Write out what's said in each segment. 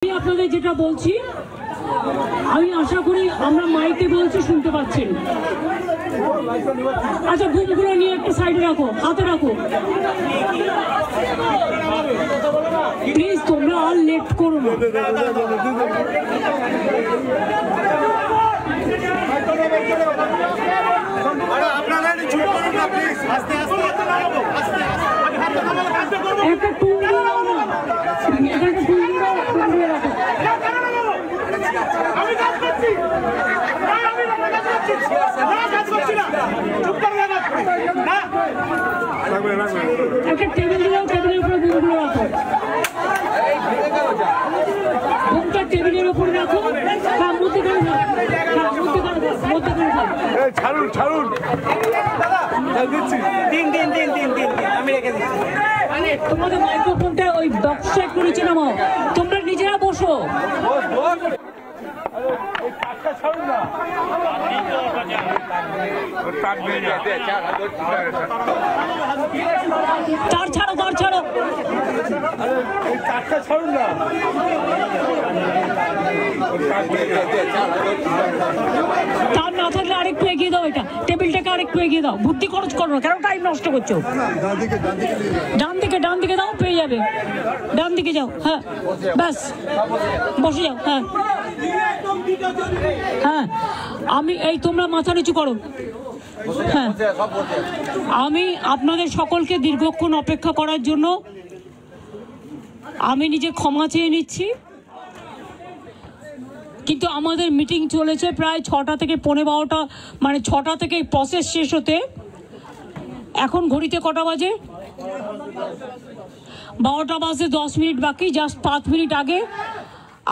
আমি আপনাদের যেটা বলছি, আমি আশা করি আমরা মাইকে বলছি শুনতে পাচ্ছেন। আচ্ছা, বুমগুলো নিয়ে একটা সাইডে রাখো, হাতে রাখো প্লিজ, তোমরা আর লেট করো না। একটা টুল দিয়ে রাখো না, একটা টুল দিয়ে রাখো। একটা টেবিল দিয়ে টেবিলের উপরে বুমগুলো রাখো, বুমটা টেবিলের উপরে রাখো। মধ্যেখানে ছাড়ুন ছাড়ুন, আমি রেখে দিচ্ছি। তোমাদের মাইক্রোফোনটা ওই বক্সটা একটু নিচে নামাও, তোমরা নিজেরা বসো। তার ছাড়ো, তার ছাড়ো, তার না থাকলে আরেকটু এগিয়ে দাও, এটা টেবিলটাকে আরেকটু এগিয়ে দাও। বুদ্ধি খরচ করো না, কেন টাইম নষ্ট করছো? ডান দিকে, ডান দিকে দাও, পেয়ে যাবে। ডান দিকে যাও, হ্যাঁ ব্যাস, বসে যাও। হ্যাঁ হ্যাঁ, আমি এই, তোমরা মাথা নিচু করো। হ্যাঁ, আমি আপনাদের সকলকে দীর্ঘক্ষণ অপেক্ষা করার জন্য আমি নিজে ক্ষমা চেয়ে নিচ্ছি, কিন্তু আমাদের মিটিং চলেছে প্রায় 6টা থেকে 12:15, মানে 6টা থেকে প্রসেস শেষ হতে এখন ঘড়িতে কটা বাজে? 12টা বাজে 10 মিনিট বাকি। জাস্ট 5 মিনিট আগে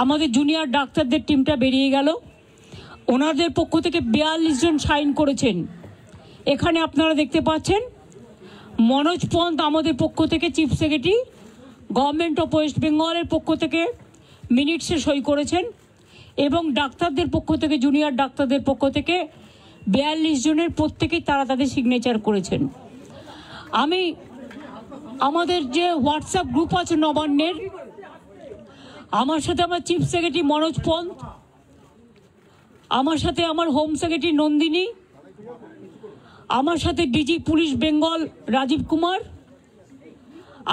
আমাদের জুনিয়র ডাক্তারদের টিমটা বেরিয়ে গেল। ওনাদের পক্ষ থেকে 42 জন সাইন করেছেন। এখানে আপনারা দেখতে পাচ্ছেন মনোজ পন্ত আমাদের পক্ষ থেকে, chief secretary government of West বেঙ্গলের পক্ষ থেকে মিনিটসে সই করেছেন, এবং ডাক্তারদের পক্ষ থেকে, জুনিয়র ডাক্তারদের পক্ষ থেকে 42 জনের প্রত্যেকেই তারা তাদের সিগনেচার করেছেন। আমি আমাদের যে হোয়াটসঅ্যাপ গ্রুপ আছে নবান্নের, আমার সাথে আমার চিফ সেক্রেটারি মনোজ পন্ত, আমার সাথে আমার হোম সেক্রেটারি নন্দিনী, আমার সাথে ডিজি পুলিশ বেঙ্গল রাজীব কুমার,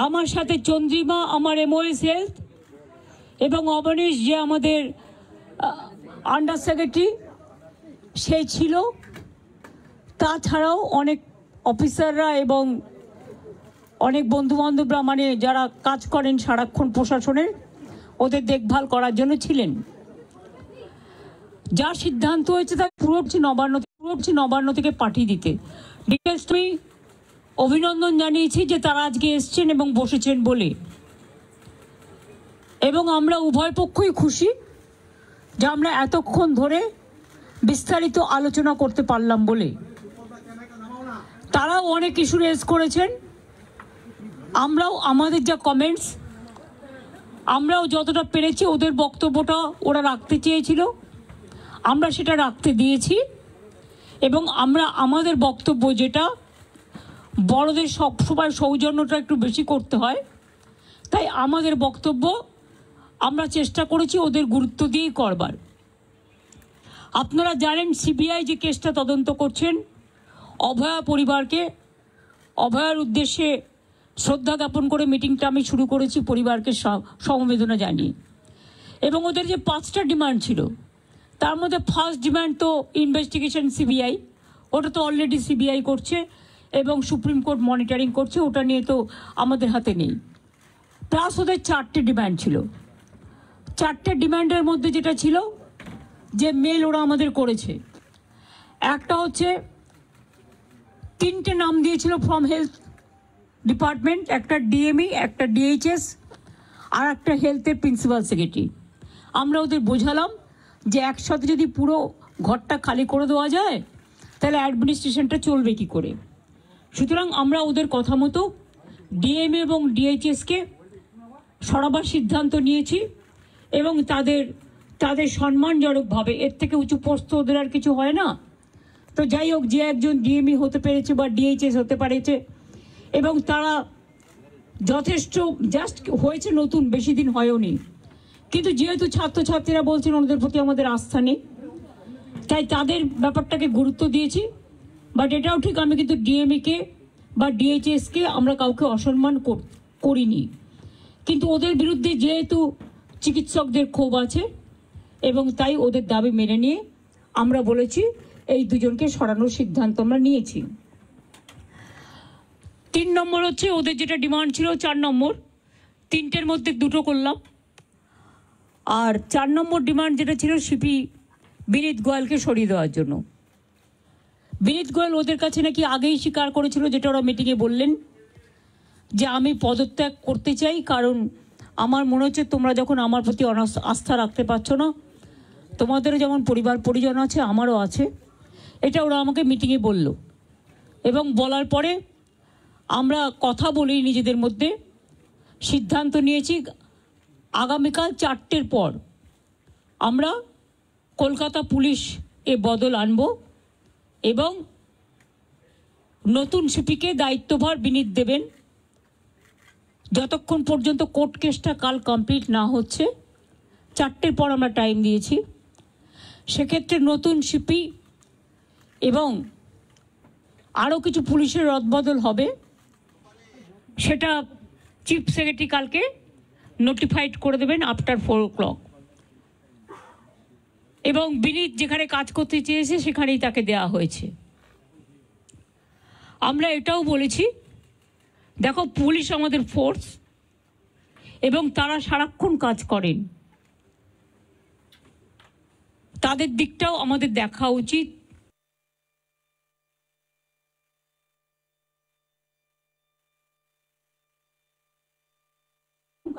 আমার সাথে চন্দ্রিমা আমার MOS হেলথ, এবং অবনীশ যে আমাদের আন্ডার সেক্রেটারি সে ছিল। তাছাড়াও অনেক অফিসাররা এবং অনেক বন্ধুবান্ধবরা, মানে যারা কাজ করেন সারাক্ষণ প্রশাসনের, ওদের দেখভাল করার জন্য ছিলেন। যা সিদ্ধান্ত হয়েছে তা পুরো নবান্ন থেকে পাঠিয়ে দিতে ডিটেলস আমি অভিনন্দন জানিয়েছি যে তারা আজকে এসছেন এবং বসেছেন বলে, এবং আমরা উভয় পক্ষই খুশি যে আমরা এতক্ষণ ধরে বিস্তারিত আলোচনা করতে পারলাম বলে। তারাও অনেক ইস্যু রেজ করেছেন, আমরাও আমাদের যা কমেন্টস, আমরাও যতটা পেরেছি ওদের বক্তব্যটা ওরা রাখতে চেয়েছিল, আমরা সেটা রাখতে দিয়েছি, এবং আমরা আমাদের বক্তব্য, যেটা বড়দের সবসময় সৌজন্যটা একটু বেশি করতে হয়, তাই আমাদের বক্তব্য আমরা চেষ্টা করেছি ওদের গুরুত্ব দিয়েই করবার। আপনারা জানেন CBI যে কেসটা তদন্ত করছেন, অভয়া পরিবারকে, অভয়ার উদ্দেশ্যে শ্রদ্ধা জ্ঞাপন করে মিটিংটা আমি শুরু করেছি পরিবারকে সমবেদনা জানিয়ে। এবং ওদের যে 5টা ডিমান্ড ছিল, তার মধ্যে ফার্স্ট ডিমান্ড তো ইনভেস্টিগেশন CBI, ওটা তো অলরেডি CBI করছে এবং সুপ্রিম কোর্ট মনিটরিং করছে, ওটা নিয়ে তো আমাদের হাতে নেই। প্লাস ওদের 4টে ডিমান্ড ছিল। 4টে ডিমান্ডের মধ্যে যেটা ছিল, যে মেল ওরা আমাদের করেছে, একটা হচ্ছে 3টে নাম দিয়েছিল ফ্রম হেলথ ডিপার্টমেন্ট, একটা DME, একটা DHS, আর একটা হেলথের প্রিন্সিপাল সেক্রেটারি। আমরা ওদের বোঝালাম যে একসাথে যদি পুরো ঘরটা খালি করে দেওয়া যায় তাহলে অ্যাডমিনিস্ট্রেশনটা চলবে কি করে। সুতরাং আমরা ওদের কথা মতো DME এবং DHSকে সরাবার সিদ্ধান্ত নিয়েছি, এবং তাদের সম্মানজনকভাবে, এর থেকে উঁচু পোস্ট ওদের আর কিছু হয় না, তো যাই হোক, যে একজন DME হতে পেরেছে বা DHS হতে পেরেছে, এবং তারা যথেষ্ট জাস্ট হয়েছে, নতুন বেশি দিন হয়ওনি, কিন্তু যেহেতু ছাত্রছাত্রীরা বলছেন ওদের প্রতি আমাদের আস্থা নেই, তাই তাদের ব্যাপারটাকে গুরুত্ব দিয়েছি। বাট এটাও ঠিক, আমি কিন্তু ডিএমইকে বা ডিএইচএসকে আমরা কাউকে অসম্মান করিনি, কিন্তু ওদের বিরুদ্ধে যেহেতু চিকিৎসকদের ক্ষোভ আছে এবং তাই ওদের দাবি মেনে নিয়ে আমরা বলেছি এই দুজনকে সরানোর সিদ্ধান্ত আমরা নিয়েছি। 3 নম্বর হচ্ছে ওদের যেটা ডিমান্ড ছিল 4 নম্বর, 3টের মধ্যে 2টো করলাম। আর 4 নম্বর ডিমান্ড যেটা ছিল সিপি বিনীত গোয়ালকে সরিয়ে দেওয়ার জন্য। বিনীত গোয়াল ওদের কাছে নাকি আগেই স্বীকার করেছিল, যেটা ওরা মিটিংয়ে বললেন, যে আমি পদত্যাগ করতে চাই, কারণ আমার মনে হচ্ছে তোমরা যখন আমার প্রতি আস্থা রাখতে পারছো না, তোমাদেরও যেমন পরিবার পরিজন আছে আমারও আছে, এটা ওরা আমাকে মিটিংয়ে বলল। এবং বলার পরে আমরা কথা বলি নিজেদের মধ্যে, সিদ্ধান্ত নিয়েছি আগামীকাল 4টের পর আমরা কলকাতা পুলিশ এ বদল আনব এবং নতুন সিপিকে দায়িত্বভার বিনীত দেবেন যতক্ষণ পর্যন্ত কোর্ট কেসটা কাল কমপ্লিট না হচ্ছে। 4টের পর আমরা টাইম দিয়েছি। সেক্ষেত্রে নতুন সিপি এবং আরও কিছু পুলিশের রদবদল হবে, সেটা চিফ সেক্রেটারি কালকে নোটিফাইড করে দেবেন আফটার 4 o'clock। এবং বিনীত যেখানে কাজ করতে চেয়েছে সেখানেই তাকে দেওয়া হয়েছে। আমরা এটাও বলেছি, দেখো পুলিশ আমাদের ফোর্স এবং তারা সারাক্ষণ কাজ করেন, তাদের দিকটাও আমাদের দেখা উচিত।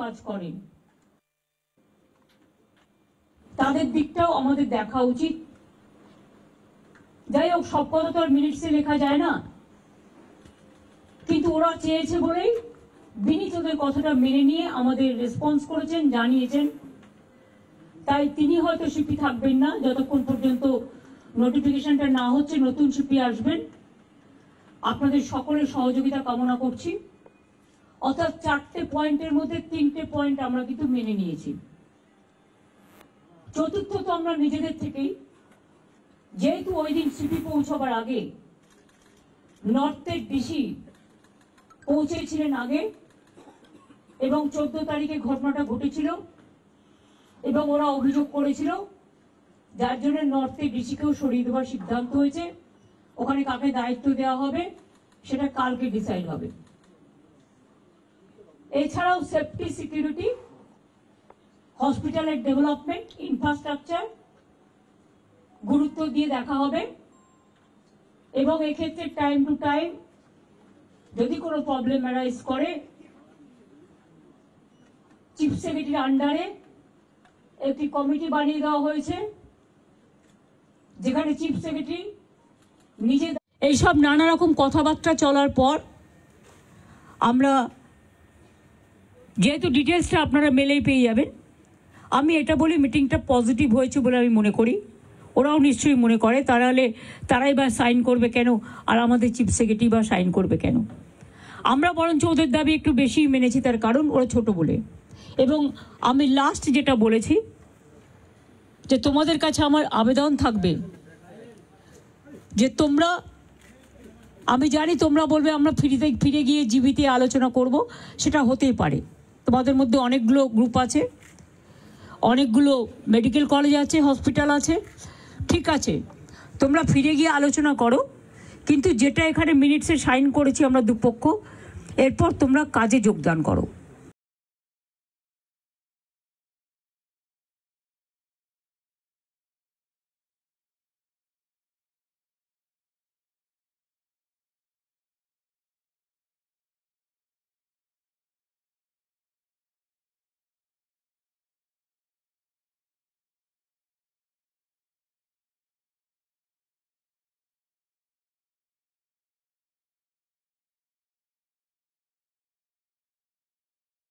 কাজ করেন, তাদের দিকটাও আমাদের দেখা উচিত। যাই হোক, সব কথা তো আর মিনিটসে লেখা যায় না, কিন্তু ওরা চেয়েছে বলেই বিনীত ওদের কথাটা মেনে নিয়ে আমাদের রেসপন্স করেছেন, জানিয়েছেন। তাই তিনি হয়তো সিপি থাকবেন না যতক্ষণ পর্যন্ত নোটিফিকেশনটা না হচ্ছে, নতুন সিপি আসবেন। আপনাদের সকলের সহযোগিতা কামনা করছি। অর্থাৎ 4টে পয়েন্টের মধ্যে 3টে পয়েন্ট আমরা কিন্তু মেনে নিয়েছি। চতুর্থত আমরা নিজেদের থেকেই, যেহেতু ওই দিন সিপি পৌঁছবার আগে নর্থের ডিসি পৌঁছেছিলেন আগে এবং 14 তারিখে ঘটনাটা ঘটেছিল এবং ওরা অভিযোগ করেছিল, যার জন্য নর্থের ডিসিকেও সরিয়ে দেওয়ার সিদ্ধান্ত হয়েছে। ওখানে কাকে দায়িত্ব দেওয়া হবে সেটা কালকে ডিসাইড হবে। এছাড়াও সেফটি, সিকিউরিটি, হসপিটালের ডেভেলপমেন্ট, ইনফ্রাস্ট্রাকচার গুরুত্ব দিয়ে দেখা হবে এবং এক্ষেত্রে টাইম টু টাইম যদি কোনো প্রবলেম অ্যারাইজ করে চিফ সেক্রেটারির আন্ডারে একটি কমিটি বানিয়ে দেওয়া হয়েছে, যেখানে চিফ সেক্রেটারি নিজে। এইসব নানা রকম কথাবার্তা চলার পর আমরা, যেহেতু ডিটেলসটা আপনারা মেলেই পেয়ে যাবেন, আমি এটা বলি মিটিংটা পজিটিভ হয়েছে বলে আমি মনে করি। ওরাও নিশ্চয়ই মনে করে, তারাই বা সাইন করবে কেন, আর আমাদের চিফ সেক্রেটারি বা সাইন করবে কেন। আমরা বরঞ্চ ওদের দাবি একটু বেশি মেনেছি, তার কারণ ওরা ছোট বলে। এবং আমি লাস্ট যেটা বলেছি, যে তোমাদের কাছে আমার আবেদন থাকবে যে তোমরা, আমি জানি তোমরা বলবে আমরা ফিরে গিয়ে জীবিতে আলোচনা করব, সেটা হতেই পারে। তোমাদের মধ্যে অনেকগুলো গ্রুপ আছে, অনেকগুলো মেডিকেল কলেজ আছে, হসপিটাল আছে, ঠিক আছে, তোমরা ফিরে গিয়ে আলোচনা করো, কিন্তু যেটা এখানে মিনিটসে সাইন করেছি আমরা দুপক্ষ, এরপর তোমরা কাজে যোগদান করো।